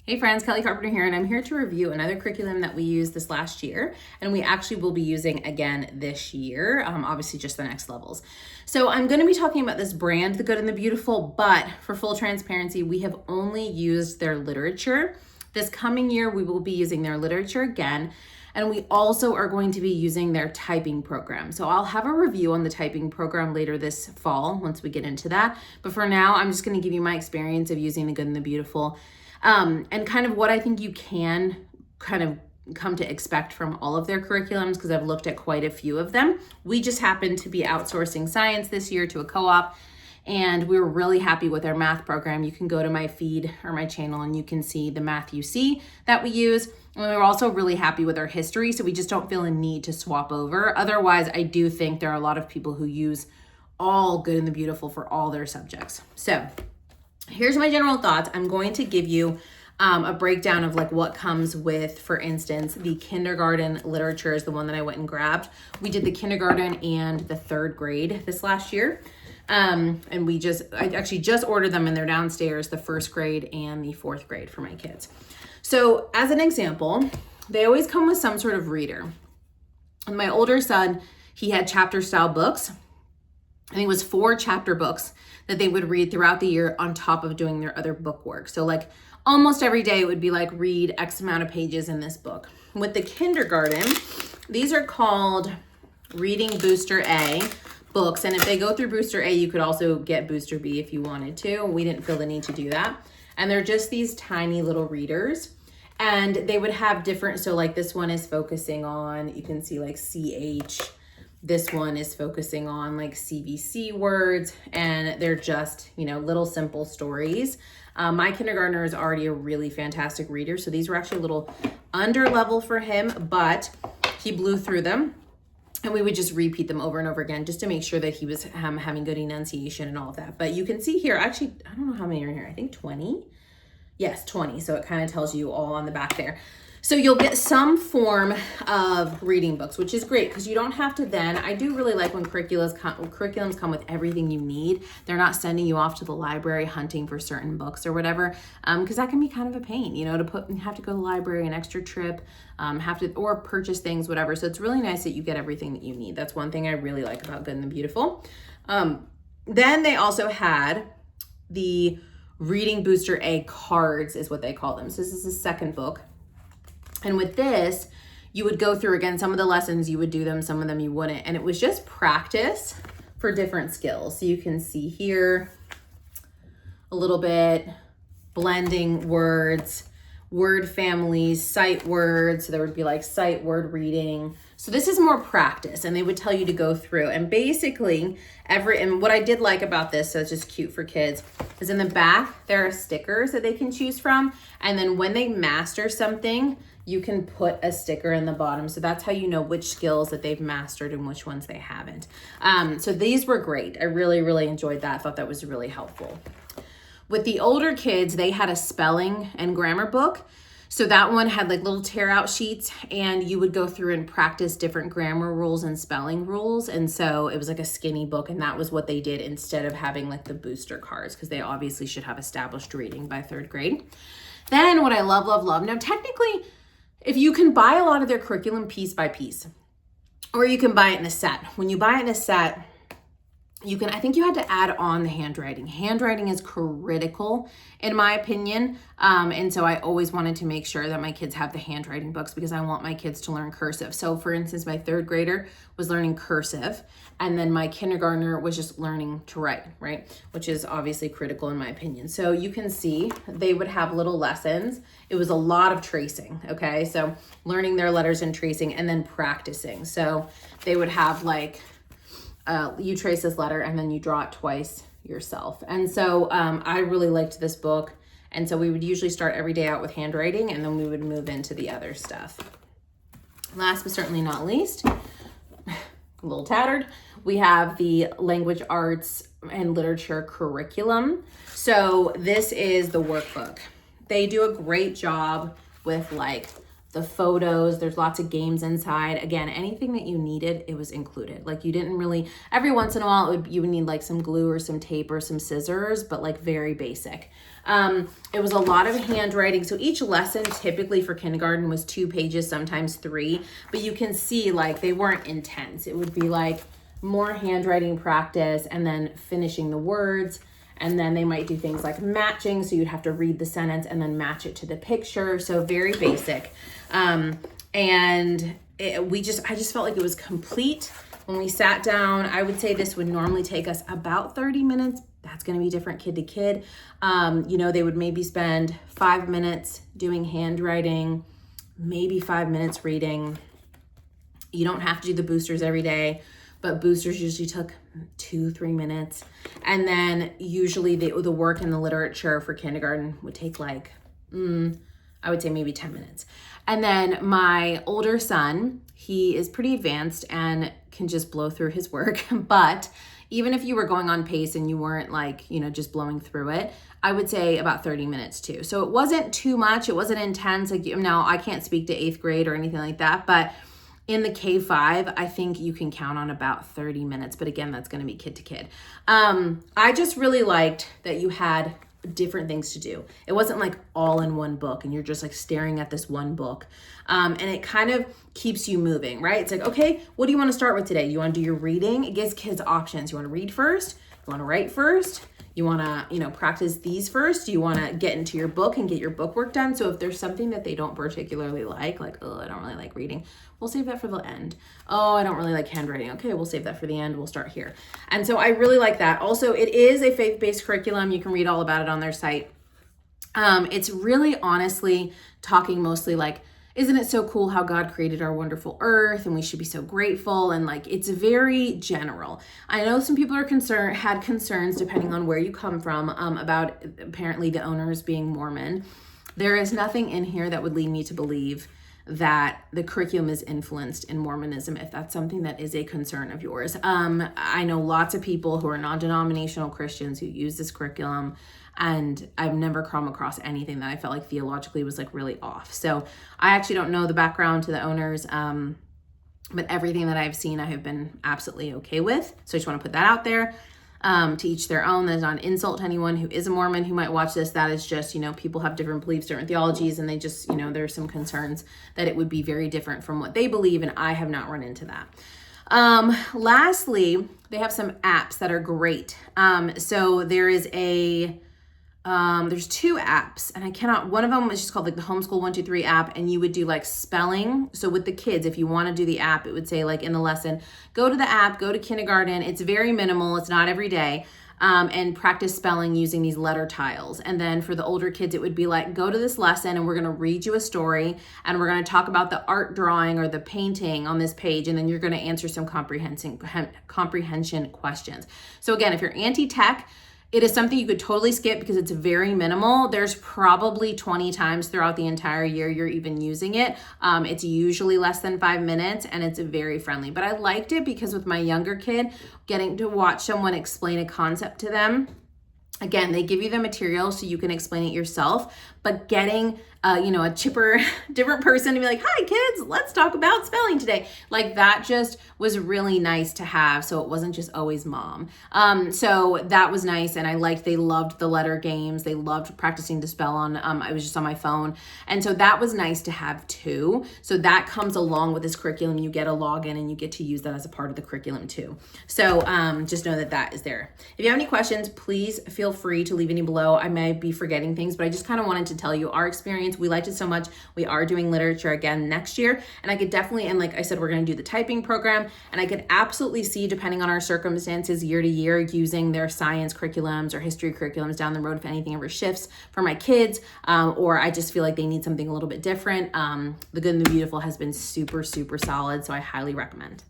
Hey friends, Kelly Carpenter here, and I'm here to review another curriculum that we used this last year, and we actually will be using again this year, obviously just the next levels. So I'm going to be talking about this brand, The Good and the Beautiful, but for full transparency, we have only used their literature. This coming year, we will be using their literature again, and we also are going to be using their typing program. So I'll have a review on the typing program later this fall once we get into that. But for now, I'm just going to give you my experience of using The Good and the Beautiful. And kind of what I think you can kind of come to expect from all of their curriculums, because I've looked at quite a few of them. We just happened to be outsourcing science this year to a co-op, and we were really happy with our math program. You can go to my feed or my channel and you can see the math you see that we use. And we were also really happy with our history, so we just don't feel a need to swap over. Otherwise, I do think there are a lot of people who use all Good and the Beautiful for all their subjects. So here's my general thoughts. I'm going to give you a breakdown of like what comes with, for instance, the kindergarten literature is the one that I went and grabbed. We did the kindergarten and the third grade this last year. And I actually just ordered them and they're downstairs, the first grade and the fourth grade for my kids. So as an example, they always come with some sort of reader. And my older son, he had chapter style books. I think it was 4 chapter books that they would read throughout the year on top of doing their other book work. So like almost every day it would be like read X amount of pages in this book. With the kindergarten, these are called Reading Booster A books. And if they go through Booster A, you could also get Booster B if you wanted to. We didn't feel the need to do that. And they're just these tiny little readers. And they would have different, so like this one is focusing on, you can see like CH. This one is focusing on like CVC words, and they're just, little simple stories. My kindergartner is already a really fantastic reader, so these were actually a little under level for him, but he blew through them, and we would just repeat them over and over again just to make sure that he was having good enunciation and all of that. But you can see here, actually, I don't know how many are in here. I think 20. Yes, 20. So it kind of tells you all on the back there. So you'll get some form of reading books, which is great because you don't have to then, I do really like when curriculums come with everything you need. They're not sending you off to the library hunting for certain books or whatever, because that can be kind of a pain, to have to go to the library, an extra trip, or purchase things, whatever. So it's really nice that you get everything that you need. That's one thing I really like about Good and the Beautiful. Then they also had the Reading Booster A cards is what they call them. So this is the second book. And with this, you would go through, again, some of the lessons, you would do them, some of them you wouldn't. And it was just practice for different skills. So you can see here a little bit, blending words, word families, sight words. So there would be like sight word reading. So this is more practice, and they would tell you to go through. And basically, and what I did like about this, so it's just cute for kids, is in the back, there are stickers that they can choose from. And then when they master something, you can put a sticker in the bottom. So that's how you know which skills that they've mastered and which ones they haven't. So these were great. I really, really enjoyed that. I thought that was really helpful. With the older kids, they had a spelling and grammar book. So that one had like little tear out sheets, and you would go through and practice different grammar rules and spelling rules. And so it was like a skinny book, and that was what they did instead of having like the booster cards, because they obviously should have established reading by third grade. Then what I love, now technically, if you can buy a lot of their curriculum piece by piece, or you can buy it in a set. When you buy it in a set, I think you had to add on the handwriting. Handwriting is critical in my opinion. And so I always wanted to make sure that my kids have the handwriting books because I want my kids to learn cursive. So for instance, my third grader was learning cursive, and then my kindergartner was just learning to write, right? Which is obviously critical in my opinion. So you can see they would have little lessons. It was a lot of tracing, okay? So learning their letters and tracing, and then practicing. So they would have like, you trace this letter and then you draw it twice yourself. And so I really liked this book. And so we would usually start every day out with handwriting, and then we would move into the other stuff. Last but certainly not least, a little tattered, we have the language arts and literature curriculum. So this is the workbook. They do a great job with like the photos, there's lots of games inside. Again, anything that you needed, it was included. Like you didn't really, every once in a while you would need like some glue or some tape or some scissors, but like very basic. It was a lot of handwriting. So each lesson typically for kindergarten was 2 pages, sometimes 3, but you can see like they weren't intense. It would be like more handwriting practice and then finishing the words. And then they might do things like matching. So you'd have to read the sentence and then match it to the picture. So very basic. I just felt like it was complete. When we sat down, I would say this would normally take us about 30 minutes. That's going to be different kid to kid. They would maybe spend 5 minutes doing handwriting, maybe 5 minutes reading. You don't have to do the boosters every day, but boosters usually took 2-3 minutes. And then usually the work in the literature for kindergarten would take like, I would say maybe 10 minutes. And then my older son, he is pretty advanced and can just blow through his work. But even if you were going on pace and you weren't like, just blowing through it, I would say about 30 minutes too. So it wasn't too much. It wasn't intense. Like now I can't speak to 8th grade or anything like that, but in the K-5, I think you can count on about 30 minutes. But again, that's going to be kid to kid. I just really liked that you had different things to do. It wasn't like all in one book and you're just like staring at this one book. And it kind of keeps you moving, right? It's like, okay, what do you want to start with today? You want to do your reading? It gives kids options. You want to read first? You want to write first? You want to, practice these first? Do you want to get into your book and get your book work done? So if there's something that they don't particularly like, oh, I don't really like reading, we'll save that for the end. Oh, I don't really like handwriting. Okay, we'll save that for the end. We'll start here. And so I really like that. Also, it is a faith-based curriculum. You can read all about it on their site. It's really honestly talking mostly like, isn't it so cool how God created our wonderful earth and we should be so grateful? And like, it's very general. I know some people had concerns depending on where you come from about apparently the owners being Mormon. There is nothing in here that would lead me to believe that the curriculum is influenced in Mormonism, if that's something that is a concern of yours. I know lots of people who are non-denominational Christians who use this curriculum, and I've never come across anything that I felt like theologically was like really off. So I actually don't know the background to the owners, but everything that I've seen, I have been absolutely okay with. So I just want to put that out there. To each their own. That is not an insult to anyone who is a Mormon who might watch this. That is just, people have different beliefs, different theologies, and they just, there's some concerns that it would be very different from what they believe, and I have not run into that. Lastly, they have some apps that are great. So there's 2 apps, and one of them is just called like the Homeschool 123 app, and you would do like spelling. So with the kids, if you want to do the app, it would say like in the lesson, go to the app, go to kindergarten. It's very minimal. It's not every day. And practice spelling using these letter tiles. And then for the older kids, it would be like, go to this lesson and we're going to read you a story and we're going to talk about the art drawing or the painting on this page. And then you're going to answer some comprehension questions. So again, if you're anti-tech, it is something you could totally skip because it's very minimal. There's probably 20 times throughout the entire year you're even using it. It's usually less than 5 minutes and it's very friendly. But I liked it because with my younger kid, getting to watch someone explain a concept to them, again, they give you the material so you can explain it yourself, but getting a chipper, different person to be like, hi kids, let's talk about spelling today. Like that just was really nice to have. So it wasn't just always mom. So that was nice. And they loved the letter games. They loved practicing to spell on, I was just on my phone. And so that was nice to have too. So that comes along with this curriculum. You get a login and you get to use that as a part of the curriculum too. So just know that is there. If you have any questions, please feel free to leave any below. I may be forgetting things, but I just kind of wanted to tell you our experience. We liked it so much. We are doing literature again next year. And I could definitely, and like I said, we're going to do the typing program. And I could absolutely see, depending on our circumstances year to year, using their science curriculums or history curriculums down the road if anything ever shifts for my kids. Or I just feel like they need something a little bit different. The Good and the Beautiful has been super, super solid. So I highly recommend.